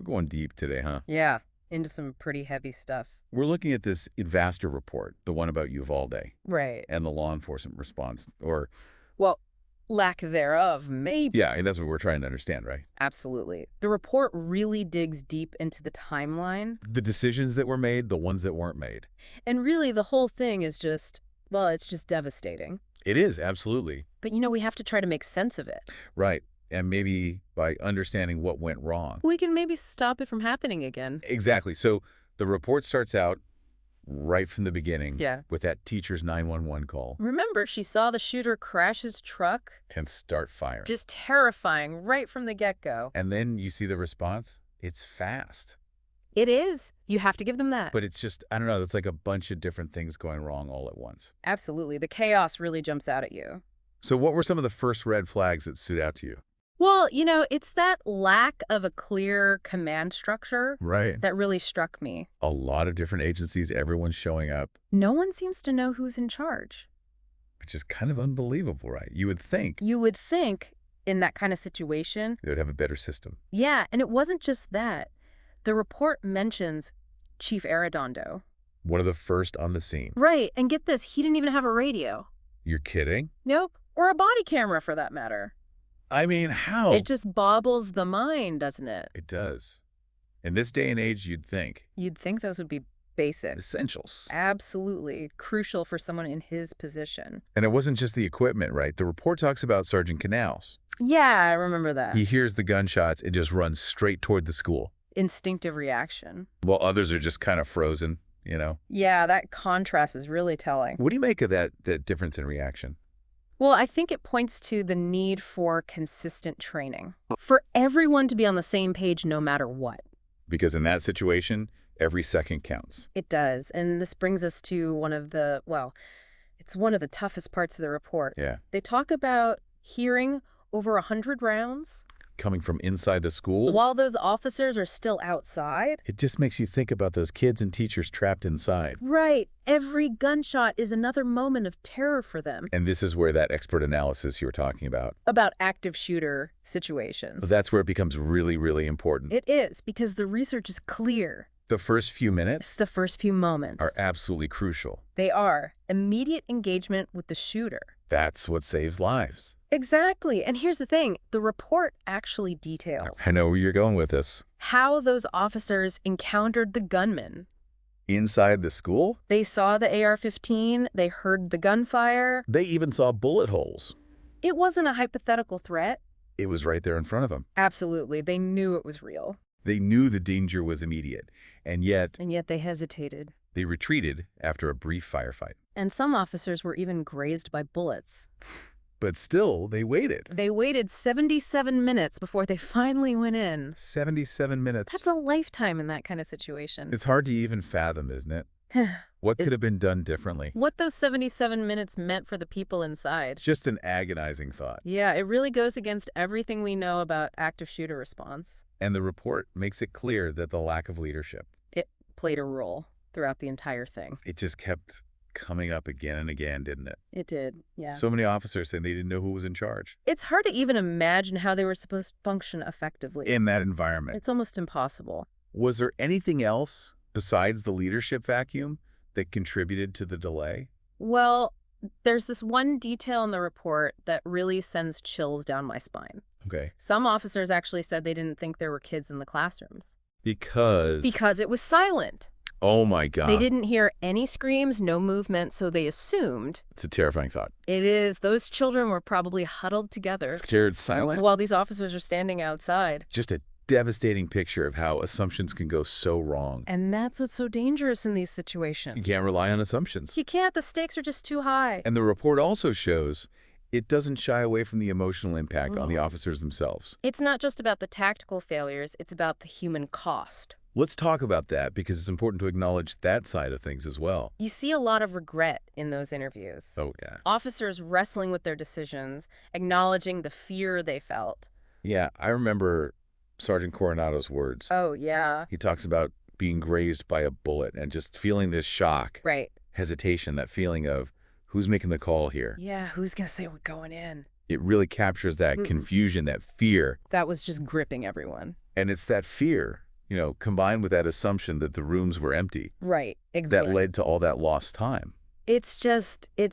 going deep today, huh? Yeah, into some pretty heavy stuff. We're looking at this Investor report, the one about Uvalde, Right. and the law enforcement response. Or, Well, lack thereof, maybe. yeah, that's what we're trying to understand, right? Absolutely. The report really digs deep into the timeline. The decisions that were made, the ones that weren't made. And really, the whole thing is just, well, it's just devastating. It is, absolutely. But, we have to try to make sense of it. Right. And maybe by understanding what went wrong. We can maybe stop it from happening again. Exactly. So the report starts out right from the beginning with that teacher's 911 call. Remember, she saw the shooter crash his truck. And start firing. Just terrifying right from the get-go. And then you see the response. It's fast. It is. You have to give them that. But it's just, I don't know, it's like a bunch of different things going wrong all at once. Absolutely. The chaos really jumps out at you. So what were some of the first red flags that stood out to you? Well, it's that lack of a clear command structure that really struck me. A lot of different agencies, everyone's showing up. No one seems to know who's in charge. Which is kind of unbelievable, right? You would think In that kind of situation, they would have a better system. Yeah, and it wasn't just that. The report mentions Chief Arredondo. One of the first on the scene. Right, and get this, he didn't even have a radio. You're kidding? Nope, or a body camera for that matter. I mean, how? It just bobbles the mind, doesn't it? It does. In this day and age, you'd think. You'd think those would be basic. Essentials. Absolutely. Crucial for someone in his position. And it wasn't just the equipment, right? The report talks about Sergeant Canals. Yeah, I remember that. He hears the gunshots and just runs straight toward the school. Instinctive reaction. While others are just kind of frozen, Yeah, that contrast is really telling. What do you make of that difference in reaction? Well, I think it points to the need for consistent training. For everyone to be on the same page no matter what. Because in that situation, every second counts. It does. And this brings us to it's one of the toughest parts of the report. Yeah. They talk about hearing over 100 rounds. Coming from inside the school? While those officers are still outside. It just makes you think about those kids and teachers trapped inside. Right. Every gunshot is another moment of terror for them. And this is where that expert analysis you were talking about. About active shooter situations. That's where it becomes really, really important. It is, because the research is clear. The first few minutes? The first few moments. Are absolutely crucial. They are. Immediate engagement with the shooter. That's what saves lives. Exactly. And here's the thing. The report actually details. I know where you're going with this. How those officers encountered the gunman. Inside the school? They saw the AR-15. They heard the gunfire. They even saw bullet holes. It wasn't a hypothetical threat. It was right there in front of them. Absolutely. They knew it was real. They knew the danger was immediate. And yet they hesitated. They retreated after a brief firefight. And some officers were even grazed by bullets. But still, they waited. They waited 77 minutes before they finally went in. 77 minutes. That's a lifetime in that kind of situation. It's hard to even fathom, isn't it? What could have been done differently? What those 77 minutes meant for the people inside. Just an agonizing thought. Yeah, it really goes against everything we know about active shooter response. And the report makes it clear that the lack of leadership. It played a role throughout the entire thing. It just kept coming up again and again, didn't it? It did, yeah. So many officers saying they didn't know who was in charge. It's hard to even imagine how they were supposed to function effectively. In that environment. It's almost impossible. Was there anything else besides the leadership vacuum that contributed to the delay? Well, there's this one detail in the report that really sends chills down my spine. Okay. Some officers actually said they didn't think there were kids in the classrooms. Because it was silent. Oh, my God. They didn't hear any screams, no movement, so they assumed. It's a terrifying thought. It is. Those children were probably huddled together. Scared silent? While these officers are standing outside. Just a devastating picture of how assumptions can go so wrong. And that's what's so dangerous in these situations. You can't rely on assumptions. You can't. The stakes are just too high. And the report also shows it doesn't shy away from the emotional impact on the officers themselves. It's not just about the tactical failures. It's about the human cost. Let's talk about that because it's important to acknowledge that side of things as well. You see a lot of regret in those interviews. Oh, yeah. Officers wrestling with their decisions, acknowledging the fear they felt. Yeah, I remember Sergeant Coronado's words. Oh, yeah. He talks about being grazed by a bullet and just feeling this shock. Right. Hesitation, that feeling of who's making the call here. Yeah, who's going to say we're going in? It really captures that confusion, that fear. That was just gripping everyone. And it's that fear combined with that assumption that the rooms were empty. Right, exactly. That led to all that lost time. It's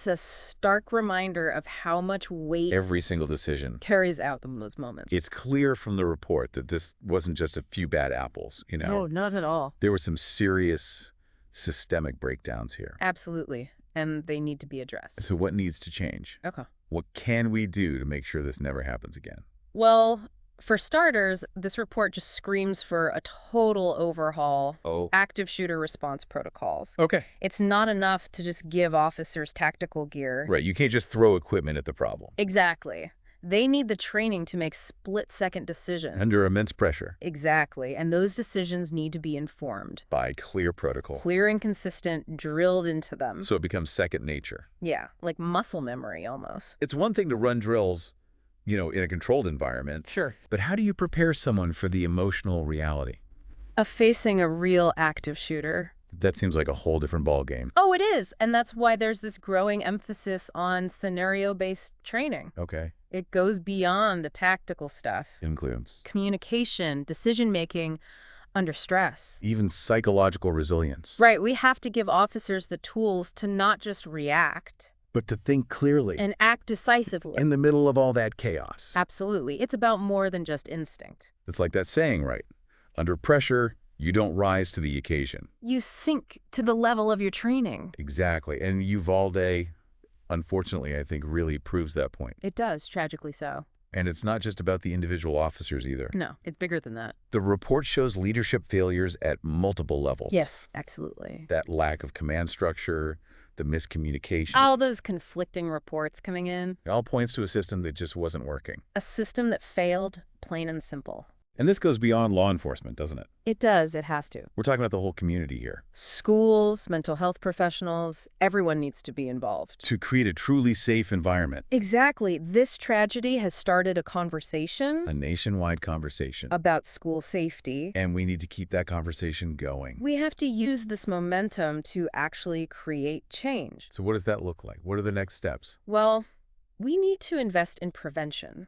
a stark reminder of how much weight every single decision carries out in those moments. It's clear from the report that this wasn't just a few bad apples, No, not at all. There were some serious systemic breakdowns here. Absolutely. And they need to be addressed. So what needs to change? Okay. What can we do to make sure this never happens again? Well, for starters, this report just screams for a total overhaul. Active shooter response protocols. Okay. It's not enough to just give officers tactical gear. Right. You can't just throw equipment at the problem. Exactly. They need the training to make split-second decisions. Under immense pressure. Exactly. And those decisions need to be informed. By clear protocol. Clear and consistent, drilled into them. So it becomes second nature. Yeah, like muscle memory almost. It's one thing to run drills, in a controlled environment. Sure. But how do you prepare someone for the emotional reality of facing a real active shooter? That seems like a whole different ballgame. Oh, it is. And that's why there's this growing emphasis on scenario-based training. Okay. It goes beyond the tactical stuff. Includes communication, decision-making under stress. Even psychological resilience. Right. We have to give officers the tools to not just react, but to think clearly. And act decisively. In the middle of all that chaos. Absolutely. It's about more than just instinct. It's like that saying, right? Under pressure, you don't rise to the occasion. You sink to the level of your training. Exactly. And Uvalde, unfortunately, I think really proves that point. It does, tragically so. And it's not just about the individual officers either. No, it's bigger than that. The report shows leadership failures at multiple levels. Yes, absolutely. That lack of command structure, the miscommunication. All those conflicting reports coming in. It all points to a system that just wasn't working. A system that failed, plain and simple. And this goes beyond law enforcement, doesn't it? It does. It has to. We're talking about the whole community here. Schools, mental health professionals, everyone needs to be involved. To create a truly safe environment. Exactly. This tragedy has started a conversation. A nationwide conversation. About school safety. And we need to keep that conversation going. We have to use this momentum to actually create change. So what does that look like? What are the next steps? Well, we need to invest in prevention.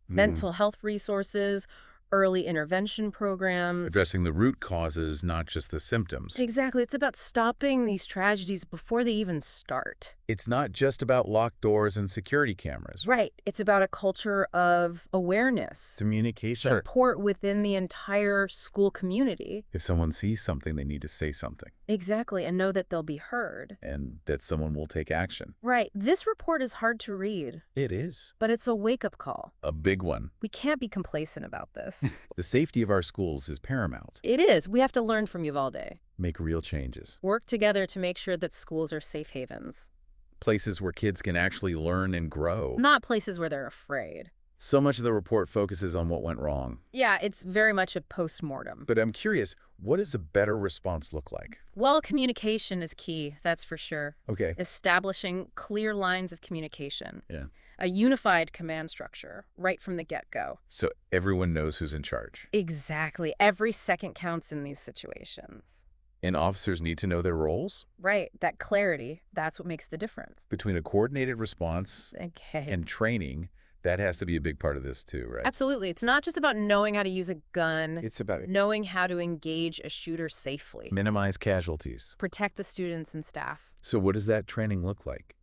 Mental health resources, early intervention programs. Addressing the root causes, not just the symptoms. Exactly. It's about stopping these tragedies before they even start. It's not just about locked doors and security cameras. Right. It's about a culture of awareness. Communication. Support within the entire school community. If someone sees something, they need to say something. Exactly. And know that they'll be heard. And that someone will take action. Right. This report is hard to read. It is. But it's a wake-up call. A big one. We can't be complacent about this. The safety of our schools is paramount. It is. We have to learn from Uvalde. Make real changes. Work together to make sure that schools are safe havens. Places where kids can actually learn and grow. Not places where they're afraid. So much of the report focuses on what went wrong. Yeah, it's very much a post-mortem. But I'm curious, what does a better response look like? Well, communication is key, that's for sure. Okay. Establishing clear lines of communication. Yeah. A unified command structure right from the get-go. So everyone knows who's in charge. Exactly. Every second counts in these situations. And officers need to know their roles? Right. That clarity, that's what makes the difference. Between a coordinated response and training, that has to be a big part of this too, right? Absolutely. It's not just about knowing how to use a gun. It's about knowing how to engage a shooter safely. Minimize casualties. Protect the students and staff. So what does that training look like?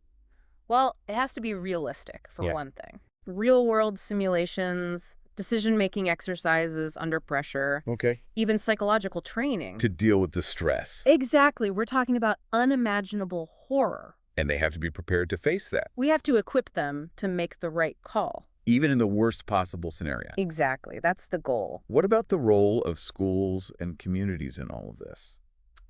Well, it has to be realistic, for one thing. Real-world simulations, decision-making exercises under pressure. Okay. Even psychological training. To deal with the stress. Exactly. We're talking about unimaginable horror. And they have to be prepared to face that. We have to equip them to make the right call. Even in the worst possible scenario. Exactly. That's the goal. What about the role of schools and communities in all of this?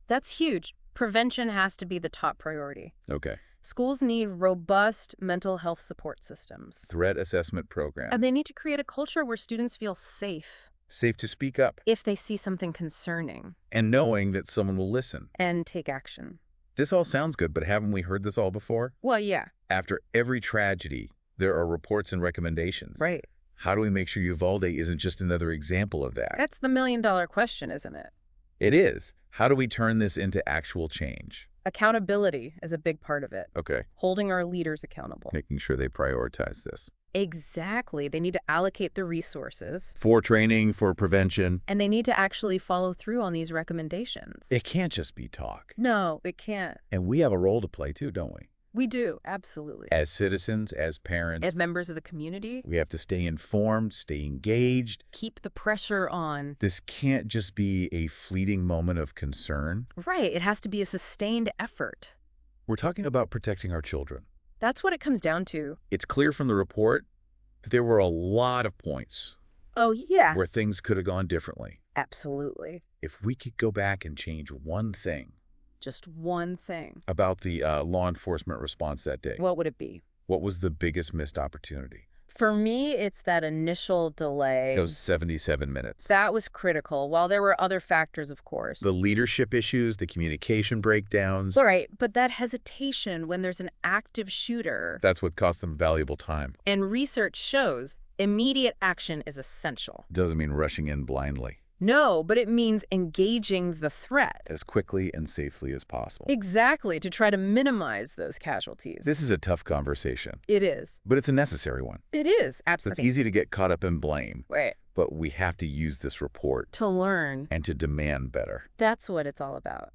That's huge. Prevention has to be the top priority. Okay. Schools need robust mental health support systems. Threat assessment program. And they need to create a culture where students feel safe. Safe to speak up. If they see something concerning. And knowing that someone will listen. And take action. This all sounds good, but haven't we heard this all before? Well, yeah. After every tragedy, there are reports and recommendations. Right. How do we make sure Uvalde isn't just another example of that? That's the million-dollar question, isn't it? It is. How do we turn this into actual change? Accountability is a big part of it. Okay. Holding our leaders accountable. Making sure they prioritize this. Exactly. They need to allocate the resources. For training, for prevention. And they need to actually follow through on these recommendations. It can't just be talk. No, it can't. And we have a role to play too, don't we? We do, absolutely. As citizens, as parents. As members of the community. We have to stay informed, stay engaged. Keep the pressure on. This can't just be a fleeting moment of concern. Right. It has to be a sustained effort. We're talking about protecting our children. That's what it comes down to. It's clear from the report that there were a lot of points. Oh, yeah. Where things could have gone differently. Absolutely. If we could go back and change one thing. Just one thing. About the law enforcement response that day. What would it be? What was the biggest missed opportunity? For me, it's that initial delay. Those 77 minutes. That was critical, while there were other factors, of course. The leadership issues, the communication breakdowns. All right, but that hesitation when there's an active shooter. That's what cost them valuable time. And research shows immediate action is essential. Doesn't mean rushing in blindly. No, but it means engaging the threat. As quickly and safely as possible. Exactly, to try to minimize those casualties. This is a tough conversation. It is. But it's a necessary one. It is, absolutely. It's easy to get caught up in blame. Right. But we have to use this report. To learn. And to demand better. That's what it's all about.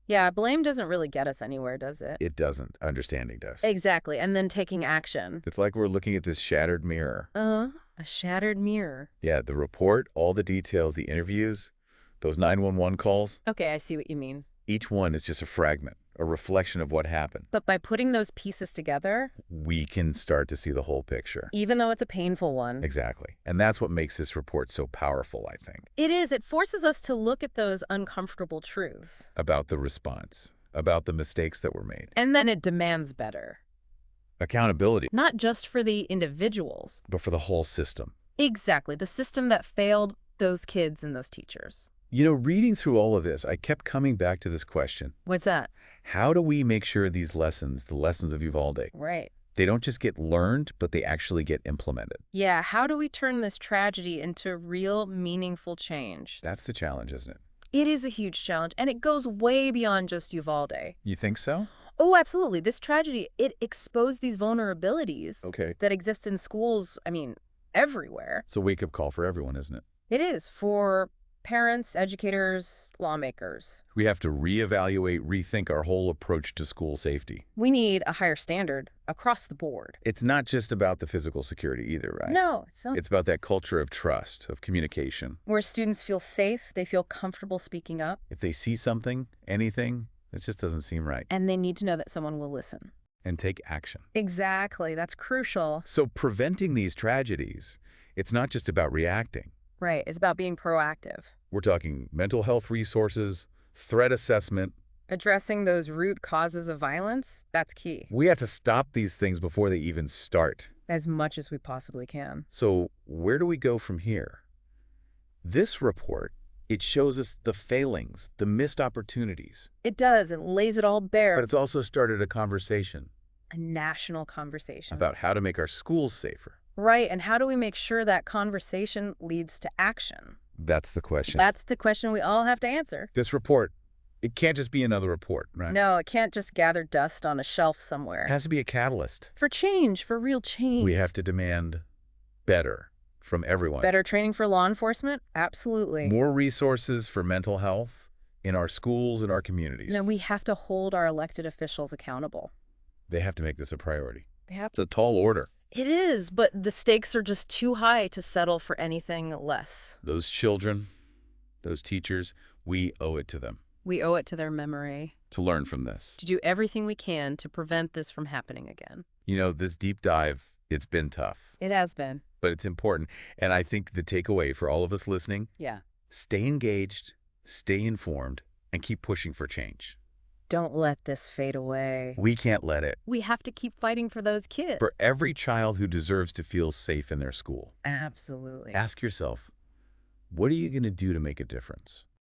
Yeah, blame doesn't really get us anywhere, does it? It doesn't. Understanding does. Exactly, and then taking action. It's like we're looking at this shattered mirror. A shattered mirror. Yeah, the report, all the details, the interviews, those 911 calls. Okay, I see what you mean. Each one is just a fragment, a reflection of what happened. But by putting those pieces together, we can start to see the whole picture. Even though it's a painful one. Exactly. And that's what makes this report so powerful, I think. It is. It forces us to look at those uncomfortable truths. About the response, about the mistakes that were made. And then it demands better. Accountability. Not just for the individuals. But for the whole system. Exactly. The system that failed those kids and those teachers. You know, reading through all of this, I kept coming back to this question. What's that? How do we make sure these lessons, the lessons of Uvalde, right, they don't just get learned, but they actually get implemented? Yeah, how do we turn this tragedy into real, meaningful change? That's the challenge, isn't it? It is a huge challenge, and it goes way beyond just Uvalde. You think so? Oh, absolutely. This tragedy, it exposed these vulnerabilities that exist in schools, everywhere. It's a wake-up call for everyone, isn't it? It is, for parents, educators, lawmakers. We have to reevaluate, rethink our whole approach to school safety. We need a higher standard across the board. It's not just about the physical security either, right? No, it's not. It's about that culture of trust, of communication. Where students feel safe, they feel comfortable speaking up. If they see something, anything, it just doesn't seem right. And they need to know that someone will listen. And take action. Exactly. That's crucial. So preventing these tragedies, it's not just about reacting. Right. It's about being proactive. We're talking mental health resources, threat assessment. Addressing those root causes of violence, that's key. We have to stop these things before they even start. As much as we possibly can. So where do we go from here? This report, it shows us the failings, the missed opportunities. It does. It lays it all bare. But it's also started a conversation. A national conversation. About how to make our schools safer. Right, and how do we make sure that conversation leads to action? That's the question. That's the question we all have to answer. This report, it can't just be another report, right? No, it can't just gather dust on a shelf somewhere. It has to be a catalyst. For change, for real change. We have to demand better from everyone. Better training for law enforcement? Absolutely. More resources for mental health in our schools and our communities. No, we have to hold our elected officials accountable. They have to make this a priority. It's a tall order. It is, but the stakes are just too high to settle for anything less. Those children, those teachers, we owe it to them. We owe it to their memory. To learn from this. To do everything we can to prevent this from happening again. You know, this deep dive, it's been tough. It has been. But it's important. And I think the takeaway for all of us listening, stay engaged, stay informed, and keep pushing for change. Don't let this fade away. We can't let it. We have to keep fighting for those kids. For every child who deserves to feel safe in their school. Absolutely. Ask yourself, what are you going to do to make a difference?